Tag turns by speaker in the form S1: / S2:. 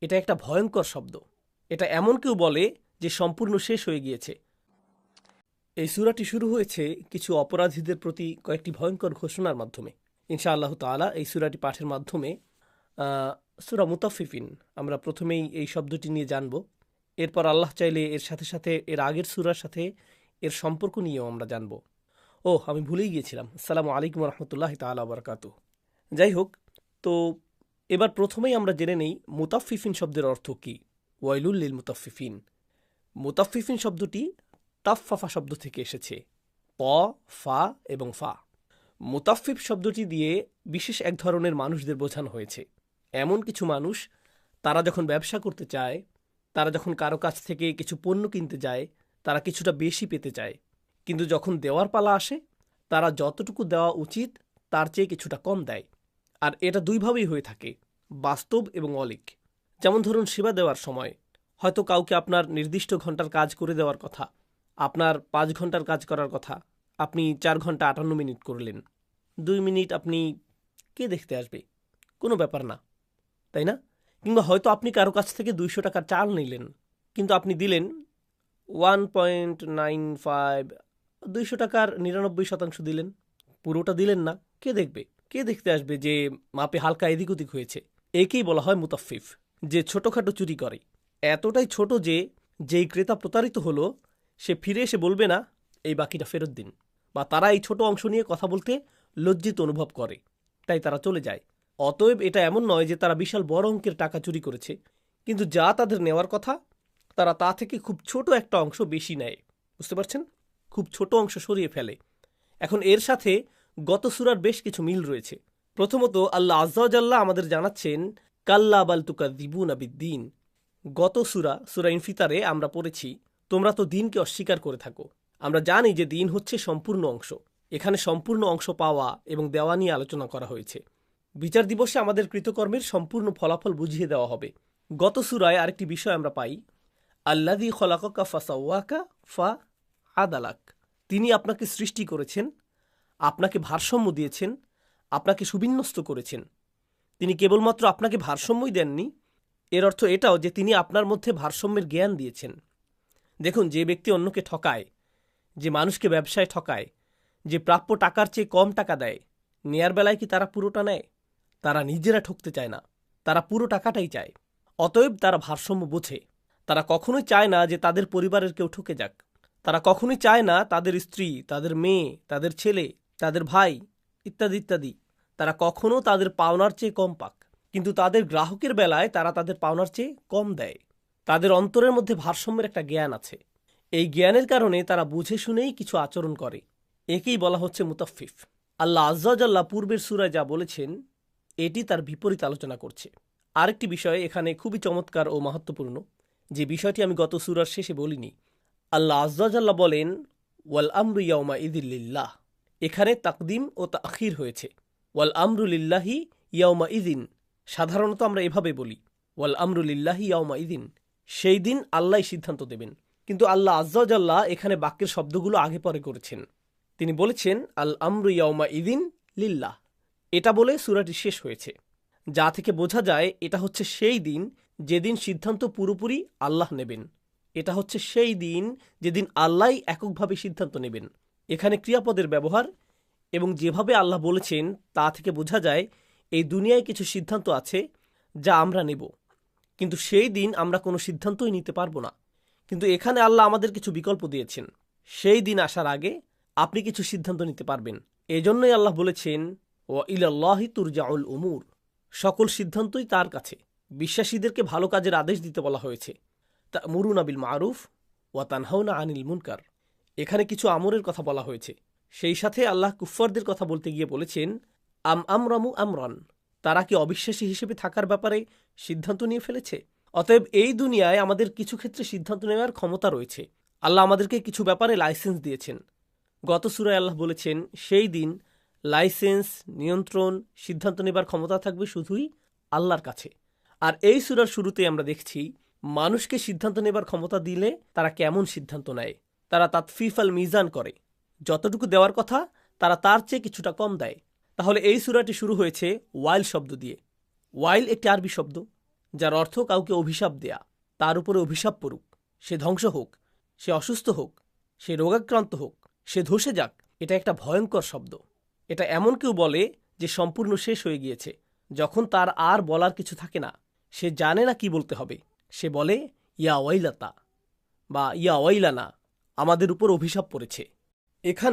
S1: এটা একটা ভয়ঙ্কর শব্দ। এটা এমন কেউ বলে যে সম্পূর্ণ শেষ হয়ে গিয়েছে। এই সূরাটি শুরু হয়েছে কিছু অপরাধীদের প্রতি কয়েকটি ভয়ঙ্কর ঘোষণার মাধ্যমে। ইনশাআল্লাহ তাআলা এই সূরাটি পাঠের মাধ্যমে সূরা মুতাফফিফিন আমরা প্রথমেই এই শব্দটি নিয়ে জানব। এরপর আল্লাহ চাইলে এর সাথে সাথে এর আগের সূরার সাথে এর সম্পর্ক নিয়েও আমরা জানব। আমি ভুলেই গিয়েছিলাম। আসসালামু আলাইকুম রহমতুল্লাহি তাআলা ওয়া বারাকাতুহু। যাই হোক, তো এবার প্রথমেই আমরা জেনে নেই মুতাফফিফিন শব্দের অর্থ কী। ওয়াইলুল লিল মুতাফফিফিন। মুতাফফিফিন শব্দটি তাফফাফা শব্দ থেকে এসেছে। প, ফা এবং ফা। মুতাফফিফ শব্দটি দিয়ে বিশেষ এক ধরনের মানুষদের বোঝানো হয়েছে। এমন কিছু মানুষ, তারা যখন ব্যবসা করতে চায়, তারা যখন কারো কাছ থেকে কিছু পণ্য কিনতে যায়, তারা কিছুটা বেশি পেতে চায়, কিন্তু যখন দেওয়ার পালা আসে, তারা যতটুকু দেওয়া উচিত তার চেয়ে কিছুটা কম দেয়। আর এটা দুইভাবেই হয়ে থাকে, বাস্তব এবং অলিক। যেমন ধরুন, সেবা দেওয়ার সময় হয়তো কাউকে আপনার নির্দিষ্ট ঘন্টার কাজ করে দেওয়ার কথা, আপনার 5 ঘন্টার কাজ করার কথা, আপনি 4 ঘন্টা 58 মিনিট করলেন। 2 মিনিট আপনি কে দেখতে আসবে, কোনো ব্যাপার না, তাই না? কিংবা হয়তো আপনি কারো কাছ থেকে 200 টাকার চাল নিলেন, কিন্তু আপনি দিলেন 1.95, 200 টাকার 99% দিলেন, পুরোটা দিলেন না। কে দেখবে, কে দেখতে আসবে যে মাপে হালকা এদিক ওদিক হয়েছে? একেই বলা হয় মুতাফফিফ, যে ছোটোখাটো চুরি করে। এতটাই ছোট যে যেই ক্রেতা প্রতারিত হলো, সে ফিরে এসে বলবে না এই বাকিটা ফেরত দিন, বা তারা এই ছোট অংশ নিয়ে কথা বলতে লজ্জিত অনুভব করে, তাই তারা চলে যায়। অতএব এটা এমন নয় যে তারা বিশাল বড় অঙ্কের টাকা চুরি করেছে, কিন্তু যা তাদের নেওয়ার কথা তারা তা থেকে খুব ছোট একটা অংশ বেশি নেয়। বুঝতে পারছেন? খুব ছোট অংশ সরিয়ে ফেলে। এখন এর সাথে গত সূরার বেশ কিছু মিল রয়েছে। প্রথমত, আল্লাহ আযজা ওয়া জাল্লা আমাদের জানাচ্ছেন কাল্লা বাল তুকাযযিবুনা বিদ্দীন। গত সূরা ইনফিতারে আমরা পড়েছি, তোমরা তো দিনকে অস্বীকার করে থাকো। আমরা জানি যে দিন হচ্ছে সম্পূর্ণ অংশ। এখানে সম্পূর্ণ অংশ পাওয়া এবং দেওয়া নিয়ে আলোচনা করা হয়েছে। বিচার দিবসে আমাদের কৃতকর্মের সম্পূর্ণ ফলাফল বুঝিয়ে দেওয়া হবে। গত সূরায় আরেকটি বিষয় আমরা পাই, আল্লাযী খলাকাকা ফাসাওয়াকা ফা আদালাক। তিনি আপনাকে সৃষ্টি করেছেন, আপনাকে ভারসাম্য দিয়েছেন, আপনাকে সুবিন্যস্ত করেছেন। তিনি কেবলমাত্র আপনাকে ভারসাম্যই দেননি, এর অর্থ এটাও যে তিনি আপনার মধ্যে ভারসাম্যের জ্ঞান দিয়েছেন। দেখুন, যে ব্যক্তি অন্যকে ঠকায়, যে মানুষকে ব্যবসায় ঠকায়, যে প্রাপ্য টাকার চেয়ে কম টাকা দেয়, নেয়ার বেলায় কি তারা পুরোটা নেয়? তারা নিজেরা ঠকতে চায় না, তারা পুরো টাকাটাই চায়। অতএব তারা ভারসাম্য বোঝে। তারা কখনোই চায় না যে তাদের পরিবারের কেউ ঠকে যাক। তারা কখনোই চায় না তাদের স্ত্রী, তাদের মেয়ে, তাদের ছেলে, তাদের ভাই ইত্যাদি ইত্যাদি তারা কখনো তাদের পাওনার চেয়ে কম পাক। কিন্তু তাদের গ্রাহকের বেলায় তারা তাদের পাওনার চেয়ে কম দেয়। তাদের অন্তরের মধ্যে ভারসাম্যের একটা জ্ঞান আছে। এই জ্ঞানের কারণে তারা বুঝে শুনেই কিছু আচরণ করে। একেই বলা হচ্ছে মুতাফফিফ। আল্লাহ আযজা ওয়া জাল্লা পূর্বের সূরায় যা বলেছেন, এটি তার বিপরীত আলোচনা করছে। আরেকটি বিষয় এখানে খুবই চমৎকার ও মাহাত্ম্যপূর্ণ, যে বিষয়টি আমি গত সূরার শেষে বলিনি। আল্লাহ আযজা ওয়া জাল্লা বলেন, ওয়াল আমরু ইয়াউমা ইযিল লিল্লাহ। এখানে তাকদিম ও তাখির হয়েছে। ওয়াল আমরু লিল্লাহি ইয়াউমা ইযিন। সাধারণত আমরা এভাবে বলি, ওয়াল আমরু লিল্লাহি ইয়াউমা ইযিন, সেই দিন আল্লাহই সিদ্ধান্ত দেবেন। কিন্তু আল্লাহ আযজা ওয়া জাল্লা এখানে বাক্যের শব্দগুলো আগে পরে করেছেন। তিনি বলেছেন আল আমরু ইয়াউমা ইযিন লিল্লাহ। এটা বলে সূরাটি শেষ হয়েছে, যা থেকে বোঝা যায় এটা হচ্ছে সেই দিন যেদিন সিদ্ধান্ত পুরোপুরি আল্লাহ নেবেন। এটা হচ্ছে সেই দিন যেদিন আল্লাহই এককভাবে সিদ্ধান্ত নেবেন। এখানে ক্রিয়াপদের ব্যবহার এবং যেভাবে আল্লাহ বলেছেন তা থেকে বোঝা যায় এই দুনিয়ায় কিছু সিদ্ধান্ত আছে যা আমরা নেব, কিন্তু সেই দিন আমরা কোনো সিদ্ধান্তই নিতে পারবো না। কিন্তু এখানে আল্লাহ আমাদের কিছু বিকল্প দিয়েছেন। সেই দিন আসার আগে আপনি কিছু সিদ্ধান্ত নিতে পারবেন। এজন্যই আল্লাহ বলেছেন, ওয়া ইলাল্লাহি তুরজাউল উমুর। সকল সিদ্ধান্তই তার কাছে। বিশ্বাসীদেরকে ভালো কাজের আদেশ দিতে বলা হয়েছে, তা'মুরুনা বিল মারুফ ওয়া তানহাউনা আনিল মুনকার। এখানে কিছু আমরের কথা বলা হয়েছে। সেই সাথে আল্লাহ কুফফারদের কথা বলতে গিয়ে বলেছেন, আমরামু আমরান। তারা কি অবিশ্বাসী হিসেবে থাকার ব্যাপারে সিদ্ধান্ত নিয়ে ফেলেছে? অতএব এই দুনিয়ায় আমাদের কিছু ক্ষেত্রে সিদ্ধান্ত নেওয়ার ক্ষমতা রয়েছে। আল্লাহ আমাদেরকে কিছু ব্যাপারে লাইসেন্স দিয়েছেন। গত সূরায় আল্লাহ বলেছেন, সেই দিন লাইসেন্স, নিয়ন্ত্রণ, সিদ্ধান্ত নেবার ক্ষমতা থাকবে শুধুই আল্লাহর কাছে। আর এই সূরার শুরুতে আমরা দেখছি মানুষকে সিদ্ধান্ত নেবার ক্ষমতা দিলে তারা কেমন সিদ্ধান্ত নেয়। তারা তাতফিফ আল মিজান করে, যতটুকু দেওয়ার কথা তারা তার চেয়ে কিছুটা কম দেয়। তাহলে এই সূরাটি শুরু হয়েছে ওয়াইল শব্দ দিয়ে। ওয়াইল একটি আরবি শব্দ, যার অর্থ কাউকে অভিশাপ দেয়া, তার উপরে অভিশাপ পড়ুক, সে ধ্বংস হোক, সে অসুস্থ হোক, সে রোগাক্রান্ত হোক, সে ধসে যাক। এটা একটা ভয়ঙ্কর শব্দ। এটা এমন কেউ বলে যে সম্পূর্ণ শেষ হয়ে গিয়েছে, যখন তার আর বলার কিছু থাকে না, সে জানে না কি বলতে হবে। সে বলে ইয়া ওয়াইলাতা বা ইয়া ওয়াইলানা, আমাদের উপর অভিশাপ পড়েছে। এখানে